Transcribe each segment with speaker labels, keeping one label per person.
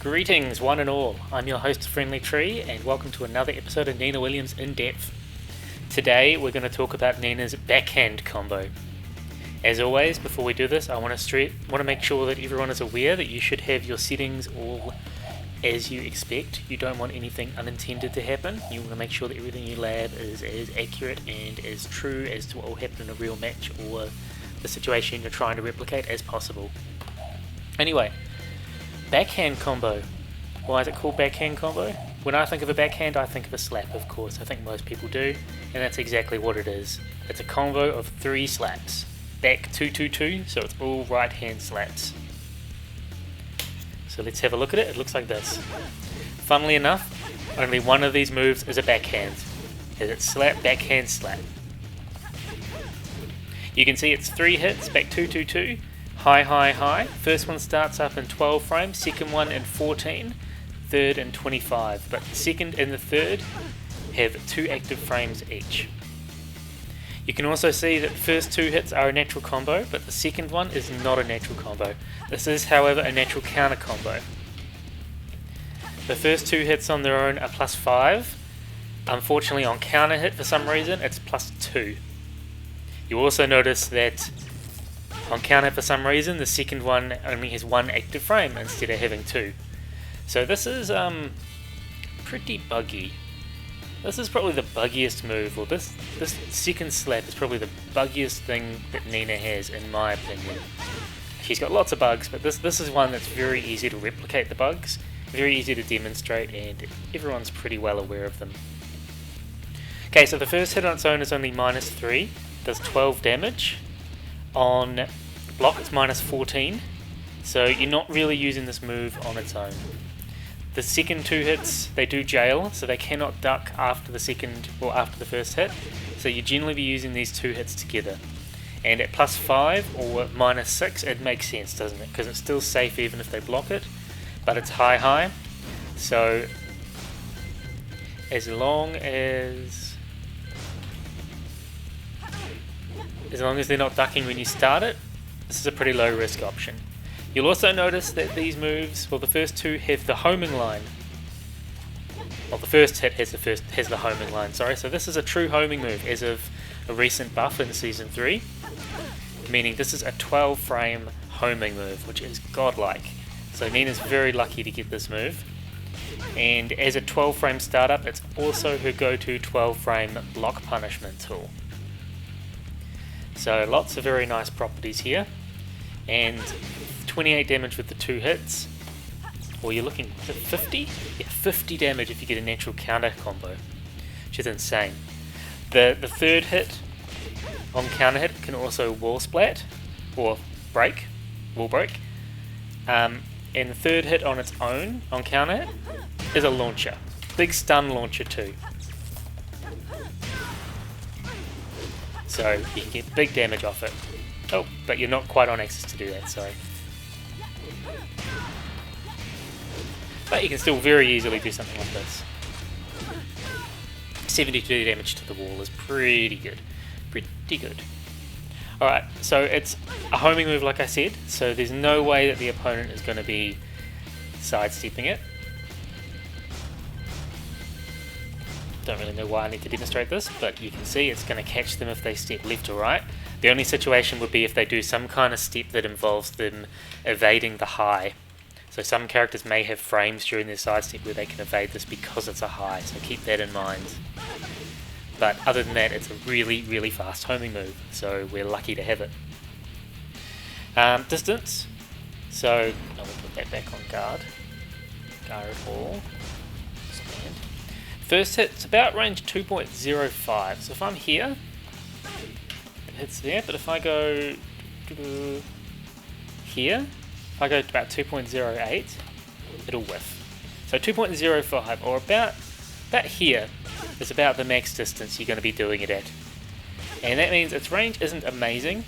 Speaker 1: Greetings, one and all. I'm your host, Friendly Tree, and welcome to another episode of Nina Williams In Depth. Today, we're going to talk about Nina's backhand combo. As always, before we do this, I want to make sure that everyone is aware that you should have your settings all as you expect. You don't want anything unintended to happen. You want to make sure that everything you lab is as accurate and as true as to what will happen in a real match or the situation you're trying to replicate as possible. Anyway, backhand combo. Why is it called backhand combo? When I think of a backhand, I think of a slap, of course. I think most people do, and that's exactly what it is. It's a combo of 3 slaps. Back 2-2-2, so it's all right hand slaps. So let's have a look at it. It looks like this. Funnily enough, only one of these moves is a backhand. Is it slap, backhand, slap. You can see it's 3 hits, back 2-2-2. High, high, high. First one starts up in 12 frames, second one in 14, third in 25. But the second and the third have 2 active frames each. You can also see that the first 2 hits are a natural combo, but the second one is not a natural combo. This is, however, a natural counter combo. The first 2 hits on their own are +5. Unfortunately, on counter hit, for some reason, it's +2. You also notice that on counter, for some reason, the second one only has 1 active frame instead of having 2. So this is pretty buggy. This is probably the buggiest move, or this second slap is probably the buggiest thing that Nina has, in my opinion. She's got lots of bugs, but this is one that's very easy to replicate the bugs, very easy to demonstrate, and everyone's pretty well aware of them. Okay, so the first hit on its own is only -3, does 12 damage. On block it's -14, so you're not really using this move on its own. The second 2 hits, they do jail, so they cannot duck after the second or after the first hit, so you generally be using these 2 hits together. And at +5 or -6, it makes sense, doesn't it? Because it's still safe even if they block it, but it's high high, so as long as they're not ducking when you start it, this is a pretty low risk option. You'll also notice that these moves, well, the first 2 have the homing line. Well, the first hit has the homing line, sorry. So this is a true homing move as of a recent buff in Season 3, meaning this is a 12 frame homing move, which is godlike. So Nina's very lucky to get this move. And as a 12 frame startup, it's also her go-to 12 frame block punishment tool. So lots of very nice properties here, and 28 damage with the 2 hits, or you're looking at 50? Yeah, 50 damage if you get a natural counter combo, which is insane. The third hit on counter hit can also wall splat, or wall break, and the third hit on its own, on counter hit, is a launcher. Big stun launcher too. So you can get big damage off it. Oh, but you're not quite on axis to do that, sorry. But you can still very easily do something like this. 72 damage to the wall is pretty good. Pretty good. Alright, so it's a homing move like I said, so there's no way that the opponent is going to be sidestepping it. Don't really know why I need to demonstrate this, but you can see it's going to catch them if they step left or right. The only situation would be if they do some kind of step that involves them evading the high. So some characters may have frames during their sidestep where they can evade this because it's a high, so keep that in mind. But other than that, it's a really, really fast homing move, so we're lucky to have it. Distance. So I'll put that back on guard. Guard all. Stand. First hit, it's about range 2.05, so if I'm here, it hits there, but if I go here, if I go to about 2.08, it'll whiff. So 2.05, or about here, is about the max distance you're going to be doing it at. And that means its range isn't amazing,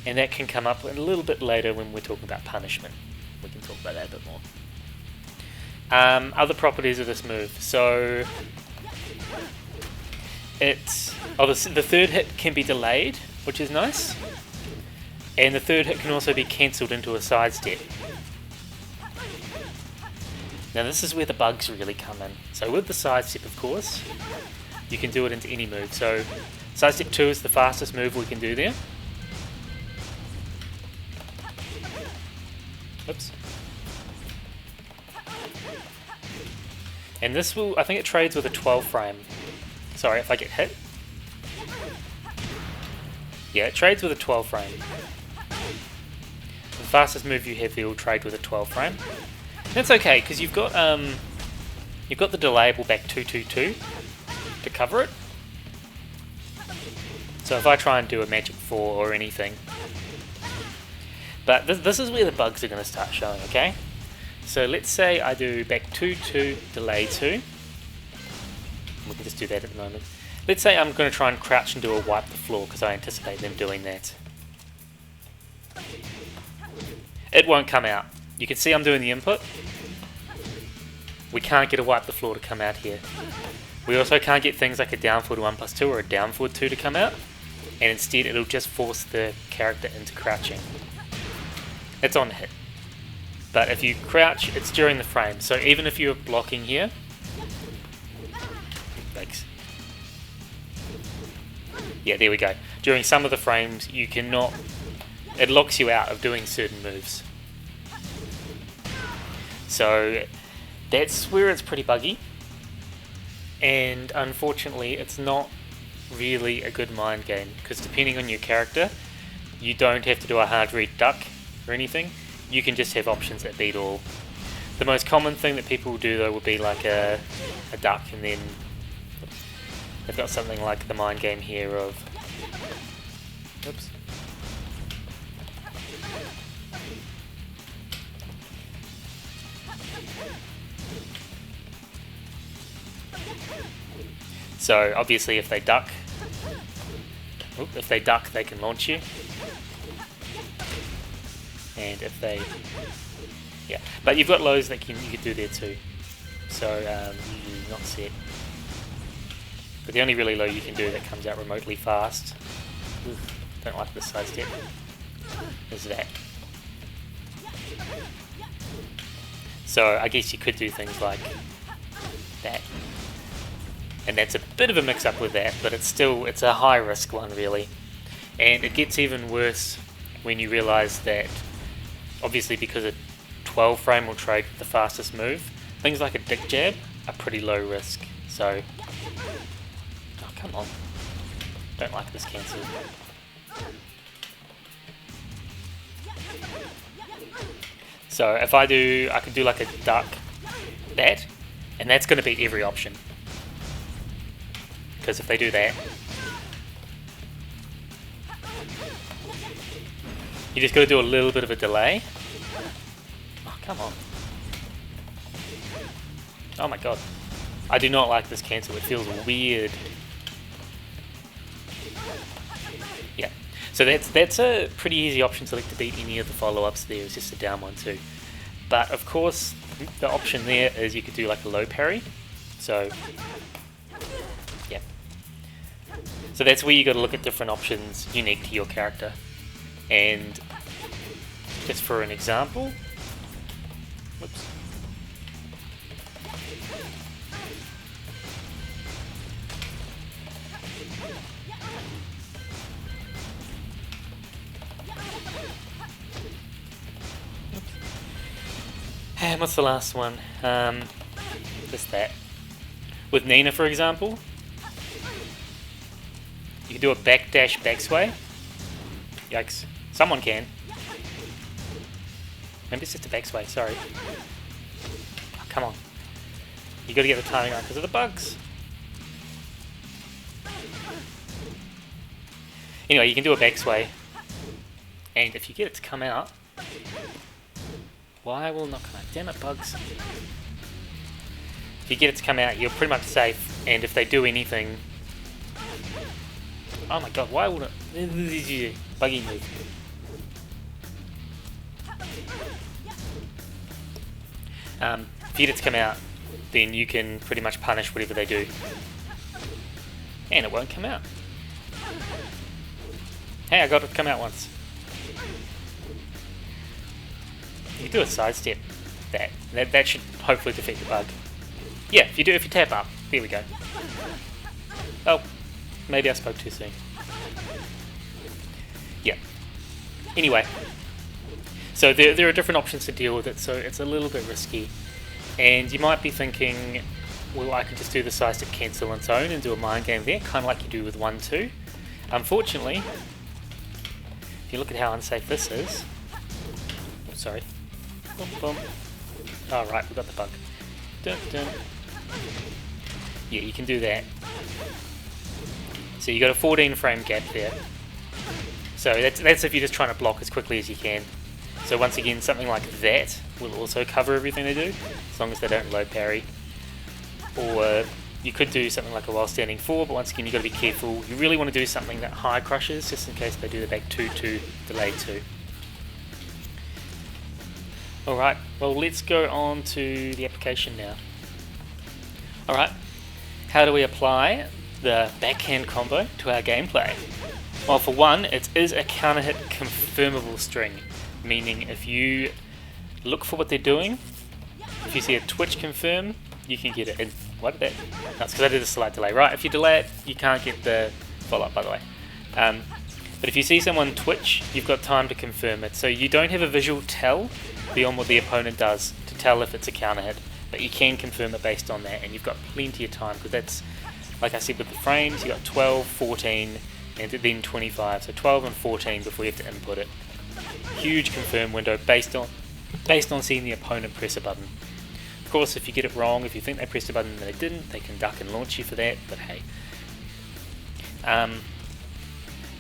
Speaker 1: and that can come up a little bit later when we're talking about punishment. We can talk about that a bit more. Other properties of this move. So the third hit can be delayed, which is nice, and the third hit can also be cancelled into a sidestep. Now this is where the bugs really come in. So with the sidestep, of course, you can do it into any move. So sidestep 2 is the fastest move we can do there. Oops. And this will, I think it trades with a 12 frame. Sorry, if I get hit. Yeah, it trades with a 12 frame. The fastest move you have there will trade with a 12 frame. That's okay, because you've got the delayable back 222 to cover it. So if I try and do a magic 4 or anything. But this is where the bugs are going to start showing, okay? So let's say I do back 2-2, delay 2. We can just do that at the moment. Let's say I'm going to try and crouch and do a wipe the floor because I anticipate them doing that. It won't come out. You can see I'm doing the input. We can't get a wipe the floor to come out here. We also can't get things like a down forward 1+2 or a down forward 2 to come out. And instead it'll just force the character into crouching. It's on hit. But if you crouch, it's during the frame. So even if you're blocking here, thanks. Yeah, there we go. During some of the frames, you cannot. It locks you out of doing certain moves. So that's where it's pretty buggy. And unfortunately, it's not really a good mind game because depending on your character, you don't have to do a hard read duck or anything. You can just have options that beat all. The most common thing that people will do though would be like a duck, and then they've got something like the mind game here of oops. So obviously if they duck, they can launch you. And if they, yeah, but you've got lows that you could do there too. So you not set. But the only really low you can do that comes out remotely fast, don't like this sidestep, is that. So I guess you could do things like that. And that's a bit of a mix up with that, but it's a high risk one really. And it gets even worse when you realise that obviously because a 12 frame will trade the fastest move, things like a dick jab are pretty low risk. So, oh come on, don't like this cancel. So if I could do like a duck, that, and that's going to beat every option. Because if they do that, you just got to do a little bit of a delay. Oh, come on. Oh my god. I do not like this cancel. It feels weird. Yeah. So that's a pretty easy option select to beat any of the follow-ups there. It's just a down one too. But of course, the option there is you could do like a low parry. So, yeah. So that's where you got to look at different options unique to your character. And just for an example, whoops. And what's the last one? Just that. With Nina, for example, you can do a backdash backsway. Yikes. Someone can. Maybe it's just a backsway, sorry. Oh, come on. You gotta get the timing right because of the bugs. Anyway, you can do a backsway. And if you get it to come out, why will it not come out? Damn it, bugs. If you get it to come out, you're pretty much safe. And if they do anything... Oh my god, why would it... Buggy move. If you get it to come out, then you can pretty much punish whatever they do. And it won't come out. Hey, I got it to come out once. You do a sidestep. that. That should hopefully defeat the bug. Yeah, if you tap up, there we go. Oh, maybe I spoke too soon. Yeah. Anyway, so there are different options to deal with it, so it's a little bit risky. And you might be thinking, well, I could just do the side step cancel on its own and do a mind game there, kind of like you do with 1-2. Unfortunately, if you look at how unsafe this is, sorry. Boom, boom. Oh, right, we got the bug. Dun, dun. Yeah, you can do that. So you got a 14 frame gap there. So that's if you're just trying to block as quickly as you can. So once again, something like that will also cover everything they do, as long as they don't low parry. Or you could do something like a while standing 4, but once again, you've got to be careful. You really want to do something that high crushes, just in case they do the back 2-2, delay 2. Alright, well let's go on to the application now. Alright, how do we apply the backhand combo to our gameplay? Well, for one, it is a counter hit confirmable string, meaning if you look for what they're doing, if you see a twitch confirm, you can get it. And why did that? That's because I did a slight delay. Right, if you delay it, you can't get the follow-up, by the way. But if you see someone twitch, you've got time to confirm it. So you don't have a visual tell beyond what the opponent does to tell if it's a counter hit, but you can confirm it based on that, and you've got plenty of time, because that's, like I said with the frames, you've got 12, 14, and then 25, so 12 and 14 before you have to input it. Huge confirm window based on seeing the opponent press a button. Of course, if you get it wrong, if you think they pressed a button and they didn't, they can duck and launch you for that, but hey.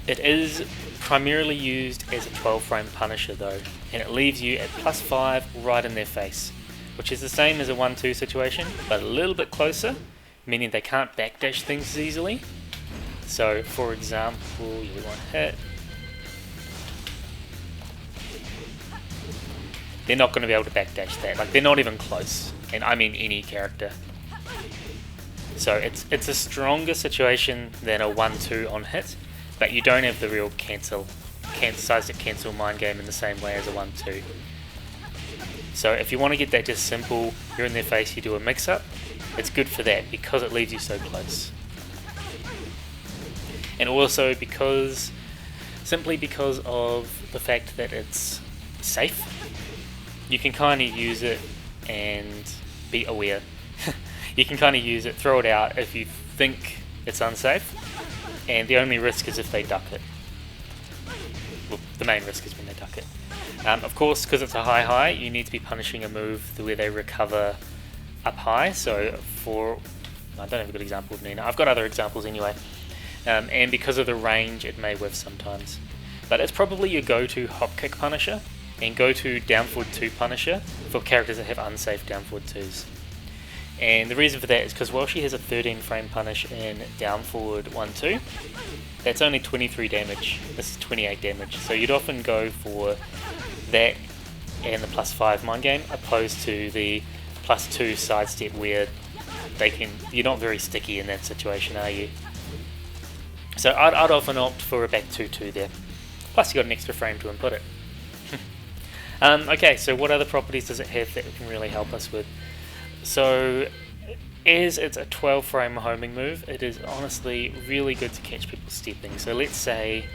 Speaker 1: It is primarily used as a 12 frame punisher though, and it leaves you at +5 right in their face, which is the same as a 1-2 situation, but a little bit closer, meaning they can't backdash things as easily. So, for example, you want hit. They're not going to be able to backdash that. Like, they're not even close, and I mean any character. So it's a stronger situation than a 1-2 on hit, but you don't have the real side step cancel mind game in the same way as a 1-2. So if you want to get that just simple, you're in their face, you do a mix-up, it's good for that because it leaves you so close. And also simply because of the fact that it's safe, you can kind of use it and be aware. You can kind of use it, throw it out if you think it's unsafe, and the only risk is if they duck it. Well, the main risk is when they duck it. Of course, because it's a high, you need to be punishing a move where they recover up high. So I don't have a good example of Nina. I've got other examples anyway. And because of the range, it may whiff sometimes. But it's probably your go-to hop kick punisher and go-to down forward 2 punisher for characters that have unsafe down forward 2s. And the reason for that is because while she has a 13 frame punish in down forward 1-2, that's only 23 damage. This is 28 damage. So you'd often go for that and the +5 mind game opposed to the +2 sidestep where you're not very sticky in that situation, are you? So I'd often opt for a back 2-2 there. Plus you got an extra frame to input it. Okay, so what other properties does it have that can really help us with? So, as it's a 12 frame homing move, it is honestly really good to catch people stepping. So let's say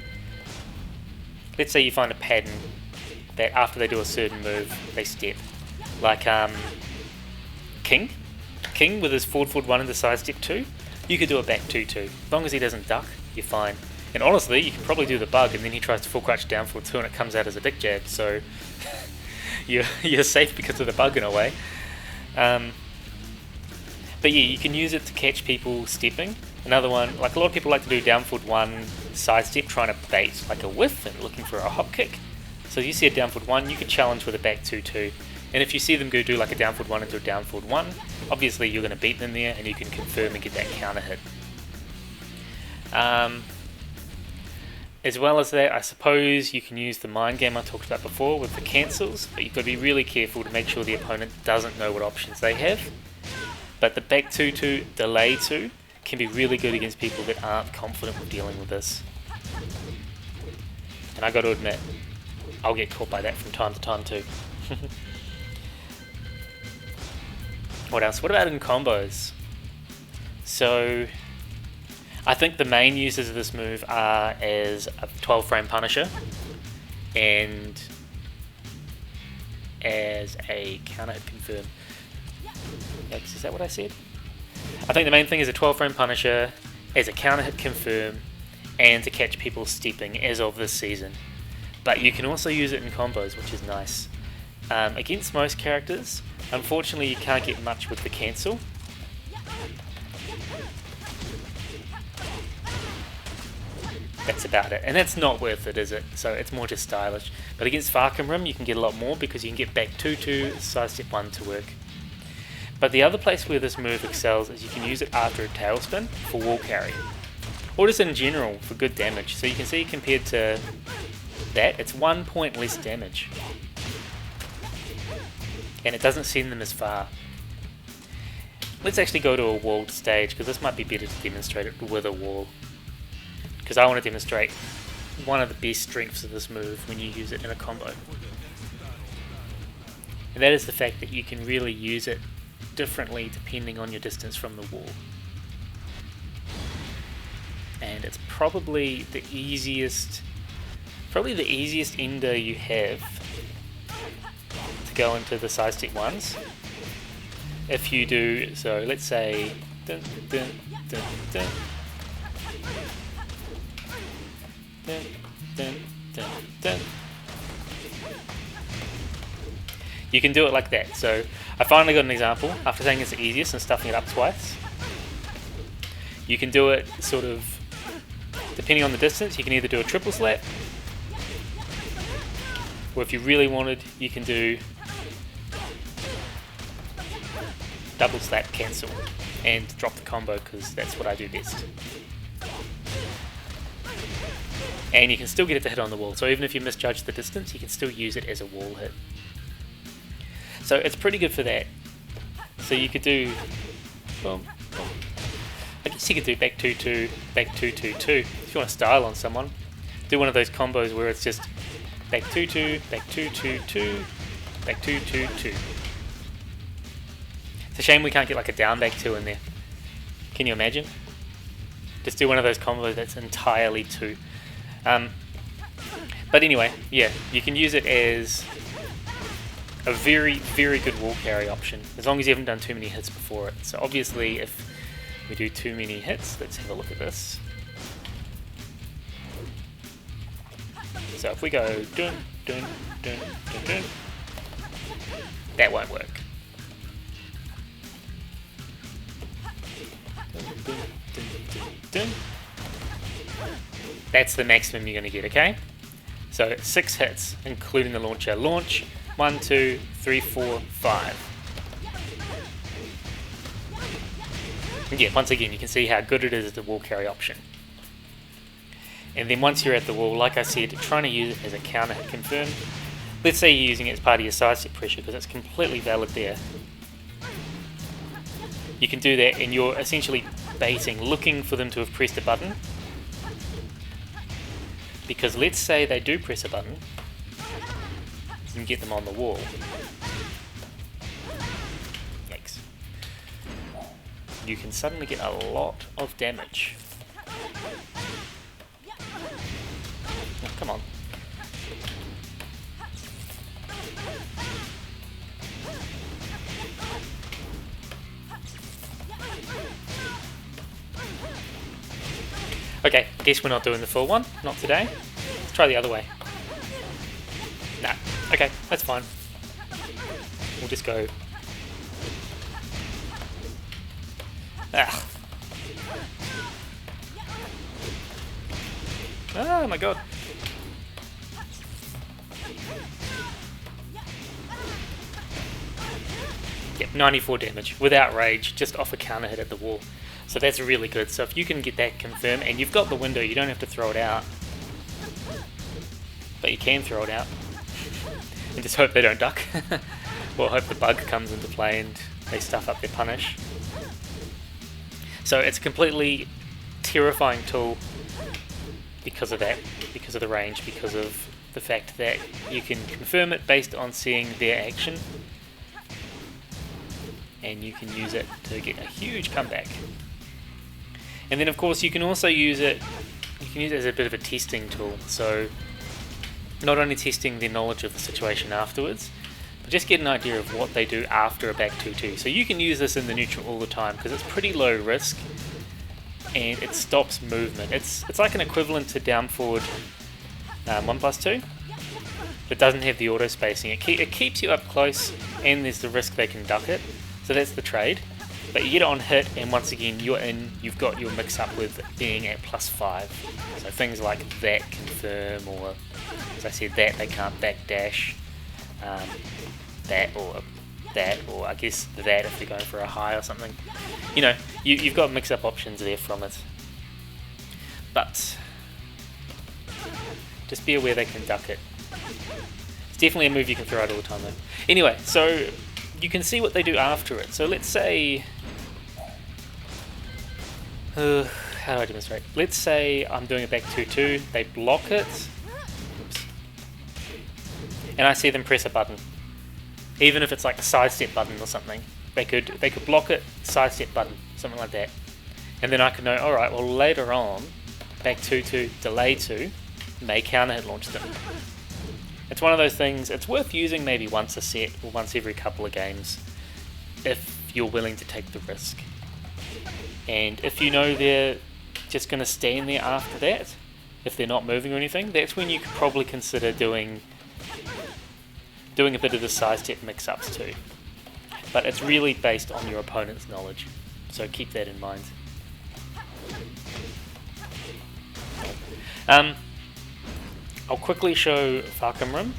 Speaker 1: you find a pattern that after they do a certain move, they step. Like King with his forward 1 and the side step 2, you could do a back 2-2. As long as he doesn't duck, you're fine. And honestly, you can probably do the bug and then he tries to full crouch down forward 2 and it comes out as a dick jab, so you're safe because of the bug in a way. But yeah, you can use it to catch people stepping. Another one, like a lot of people like to do down forward 1 side step trying to bait like a whiff and looking for a hop kick. So if you see a down forward 1, you could challenge with a back 2-2. And if you see them go do like a down forward 1 into a down forward 1, obviously you're going to beat them there and you can confirm and get that counter hit. As well as that, I suppose you can use the mind game I talked about before with the cancels, but you've got to be really careful to make sure the opponent doesn't know what options they have. But the back 2-2, delay 2 can be really good against people that aren't confident with dealing with this. And I got to admit, I'll get caught by that from time to time too. What else? What about in combos? So I think the main uses of this move are as a 12 frame punisher and as a counter hit confirm. Is that what I said? I think the main thing is a 12 frame punisher, as a counter hit confirm, and to catch people stepping as of this season. But you can also use it in combos, which is nice. Against most characters, unfortunately you can't get much with the cancel. That's about it, and that's not worth it, is it? So it's more just stylish. But against Farcam Rim you can get a lot more because you can get back 2-2, side step 1 to work. But the other place where this move excels is you can use it after a tailspin for wall carry, or just in general for good damage. So you can see compared to that, it's 1 point less damage, and it doesn't send them as far. Let's actually go to a walled stage, because this might be better to demonstrate it with a wall, because I want to demonstrate one of the best strengths of this move when you use it in a combo, and that is the fact that you can really use it differently depending on your distance from the wall. And it's probably the easiest ender you have to go into the side step ones. If you do, so let's say dun, dun, dun, dun, dun, dun, dun, dun. You can do it like that. So I finally got an example after saying it's the easiest and stuffing it up twice. You can do it sort of depending on the distance. You can either do a triple slap, or if you really wanted, you can do double slap cancel and drop the combo, because that's what I do best. And you can still get it to hit on the wall. So even if you misjudge the distance, you can still use it as a wall hit. So it's pretty good for that. So you could do, boom, boom. I guess you could do back 2-2, back 2-2-2 if you want to style on someone. Do one of those combos where it's just back 2-2, back 2-2-2, back 2-2-2. It's a shame we can't get like a down back 2 in there. Can you imagine? Just do one of those combos that's entirely 2. But anyway, yeah, you can use it as a very, very good wall carry option, as long as you haven't done too many hits before it. So obviously if we do too many hits, let's have a look at this. So if we go dun, dun, dun, dun, dun, that won't work. Dun, dun, dun, dun, dun. That's the maximum you're going to get, okay? So 6 hits, including the launcher. Launch, 1, 2, 3, 4, 5. And yeah, once again, you can see how good it is as a wall carry option. And then once you're at the wall, like I said, trying to use it as a counter hit confirm. Let's say you're using it as part of your side step pressure, because it's completely valid there. You can do that, and you're essentially baiting, looking for them to have pressed a button. Because let's say they do press a button, you can get them on the wall. Yikes. You can suddenly get a lot of damage. Oh, come on. Okay, I guess we're not doing the full one. Not today. Let's try the other way. Nah. Okay, that's fine. We'll just go. Ah. Oh my god. Yep, 94 damage without rage, just off a counter hit at the wall. So that's really good. So if you can get that confirmed, and you've got the window, you don't have to throw it out. But you can throw it out. And just hope they don't duck. Or hope the bug comes into play and they stuff up their punish. So it's a completely terrifying tool because of that, because of the range, because of the fact that you can confirm it based on seeing their action. and you can use it to get a huge comeback. And then of course you can also use it as a bit of a testing tool, so not only testing their knowledge of the situation afterwards, but just get an idea of what they do after a back 2-2. So you can use this in the neutral all the time because it's pretty low risk and it stops movement. It's like an equivalent to down forward 1+2. It doesn't have the auto spacing. It keeps you up close, and there's the risk they can duck it. So that's the trade. But you get it on hit, and once again you're in. You've got your mix up with being at +5. So things like that confirm, or as I said, that they can't backdash. That, or I guess that if they're going for a high or something. You know, you've got mix up options there from it. But just be aware they can duck it. It's definitely a move you can throw out all the time though. Anyway, so you can see what they do after it. So let's say, how do I demonstrate? Let's say I'm doing a back 2-2, they block it, oops, and I see them press a button. Even if it's like a sidestep button or something, they could block it, sidestep button, something like that. And then I could know, alright, well later on, back 2-2, delay 2, may counter hit launch them. It's one of those things, it's worth using maybe once a set or once every couple of games if you're willing to take the risk. And if you know they're just going to stand there after that, if they're not moving or anything, that's when you could probably consider doing a bit of the sidestep mix-ups too. But it's really based on your opponent's knowledge, so keep that in mind. I'll quickly show Farkamrim,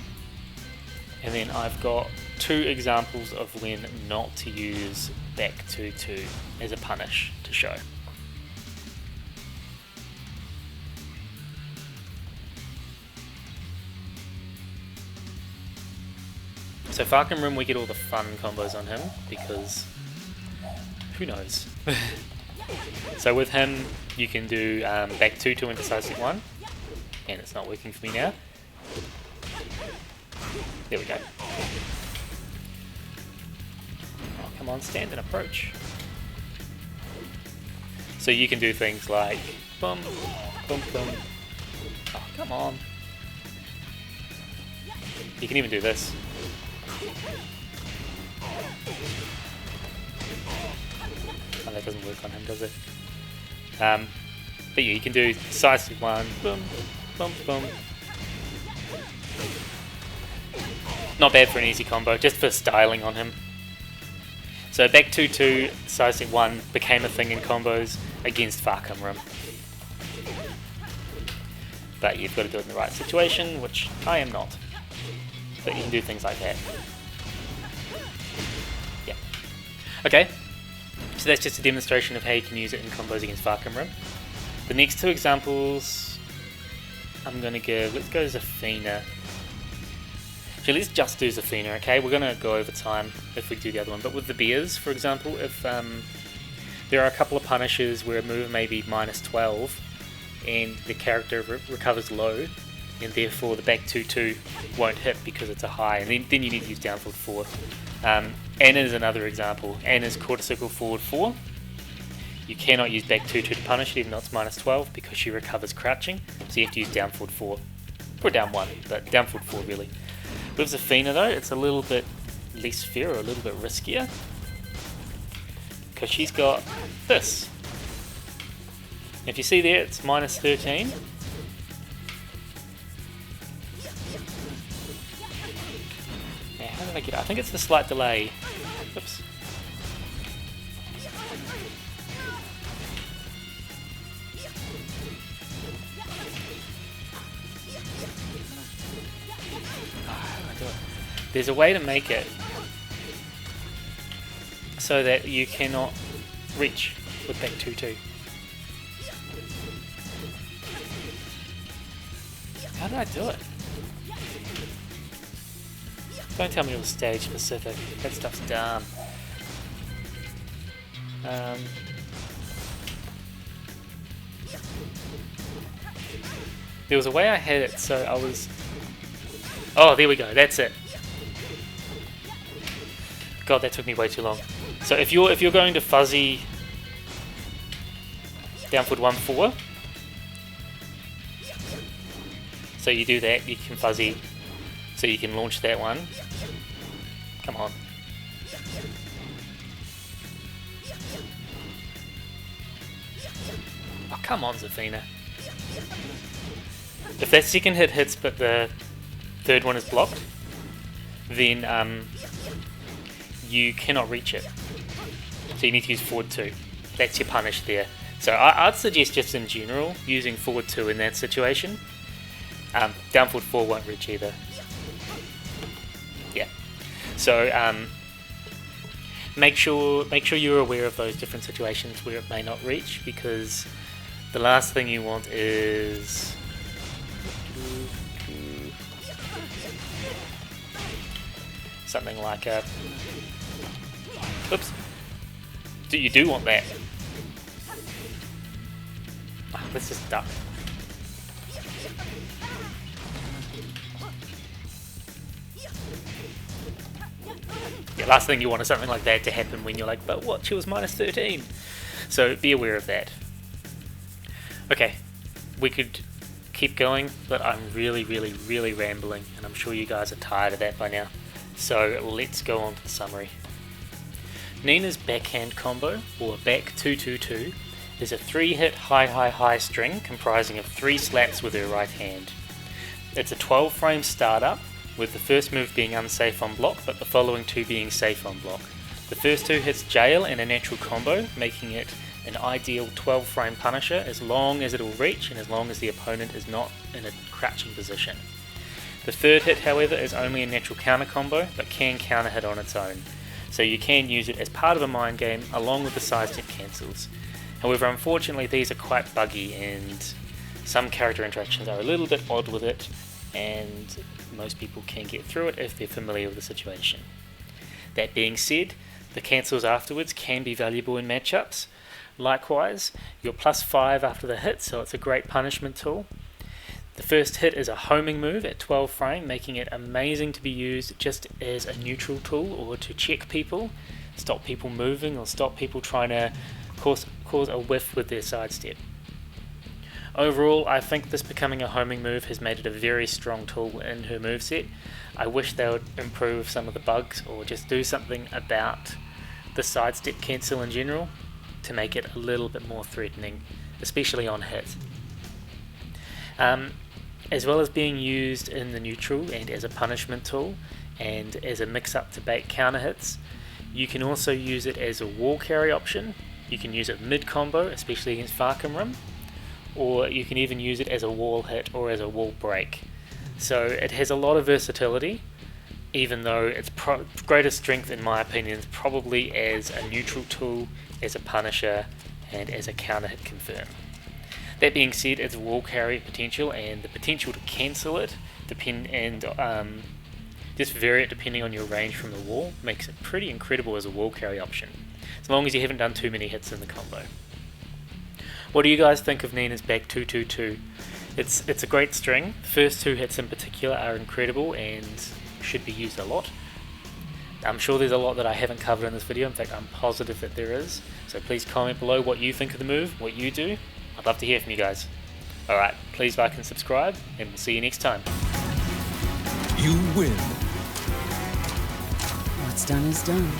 Speaker 1: and then I've got 2 examples of when not to use back 2-2 as a punish to show. So Farkamrim, we get all the fun combos on him because who knows? So with him, you can do back 2-2 into sidestep 1. And it's not working for me now. There we go. Oh, come on, stand and approach. So you can do things like boom, boom, boom. Oh, come on. You can even do this. Oh, that doesn't work on him, does it? But yeah, you can do sidestep 1, boom, boom, boom. Not bad for an easy combo, just for styling on him. So back 2-2, sidestep 1 became a thing in combos against Farkamrim. But you've got to do it in the right situation, which I am not. But you can do things like that. Yeah. Okay, so that's just a demonstration of how you can use it in combos against Farkamrim. The next 2 examples I'm going to give, let's go Zafina. Actually, let's just do Zafina, okay? We're going to go over time if we do the other one. But with the beers, for example, if there are a couple of punishes where a move may be -12 and the character recovers low, and therefore the back 2-2 won't hit because it's a high, and then you need to use down forward 4. Anna is another example. Anna's quarter circle forward 4. You cannot use back 2-2 to punish it even though it's -12 because she recovers crouching, so you have to use down forward 4. Or down 1, but down forward 4 really. With Zafina though, it's a little bit less fair or a little bit riskier because she's got this. If you see there, it's -13. Now, how did I get it? I think it's the slight delay. Oops. There's a way to make it so that you cannot reach with back 2-2. How did I do it? Don't tell me it was stage specific. That stuff's dumb. There was a way I had it so I was... Oh, there we go. That's it. God, that took me way too long. So if you're going to fuzzy down forward 1-4, so you do that, you can fuzzy, so you can launch that one. Come on. Oh, come on, Zafina. If that second hit hits but the third one is blocked, then you cannot reach it. So you need to use forward 2. That's your punish there. So I'd suggest just in general using forward 2 in that situation. Down forward 4 won't reach either. Yeah. So make sure you're aware of those different situations where it may not reach, because the last thing you want is something like a... Oops. You do want that. Oh, this is duck. Yeah, last thing you want is something like that to happen when you're like, but what, she was minus 13. So be aware of that. Okay, we could keep going, but I'm really rambling, and I'm sure you guys are tired of that by now. So let's go on to the summary. Nina's backhand combo, or back 2-2-2, is a 3-hit high string comprising of 3 slaps with her right hand. It's a 12-frame startup, with the first move being unsafe on block, but the following 2 being safe on block. The first 2 hits jail in a natural combo, making it an ideal 12-frame punisher as long as it will reach and as long as the opponent is not in a crouching position. The third hit, however, is only a natural counter combo, but can counter hit on its own, so you can use it as part of a mind game along with the sidestep cancels. However, unfortunately these are quite buggy and some character interactions are a little bit odd with it, and most people can get through it if they're familiar with the situation. That being said, the cancels afterwards can be valuable in matchups. Likewise, you're +5 after the hit, so it's a great punishment tool. The first hit is a homing move at 12 frame, making it amazing to be used just as a neutral tool or to check people, stop people moving or stop people trying to cause a whiff with their sidestep. Overall, I think this becoming a homing move has made it a very strong tool in her moveset. I wish they would improve some of the bugs or just do something about the sidestep cancel in general to make it a little bit more threatening, especially on hit. As well as being used in the neutral and as a punishment tool and as a mix-up to bait counter hits, you can also use it as a wall carry option. You can use it mid-combo, especially against Farcam, or you can even use it as a wall hit or as a wall break. So it has a lot of versatility, even though its greatest strength in my opinion is probably as a neutral tool, as a punisher, and as a counter hit confirm. That being said, its wall carry potential and the potential to cancel it just vary it depending on your range from the wall makes it pretty incredible as a wall carry option, as long as you haven't done too many hits in the combo. What do you guys think of Nina's back 2-2-2? It's a great string. The first 2 hits in particular are incredible and should be used a lot. I'm sure there's a lot that I haven't covered in this video. In fact, I'm positive that there is. So please comment below what you think of the move, what you do. I'd love to hear from you guys. Alright, please like and subscribe, and we'll see you next time.
Speaker 2: You win.
Speaker 3: What's done is done.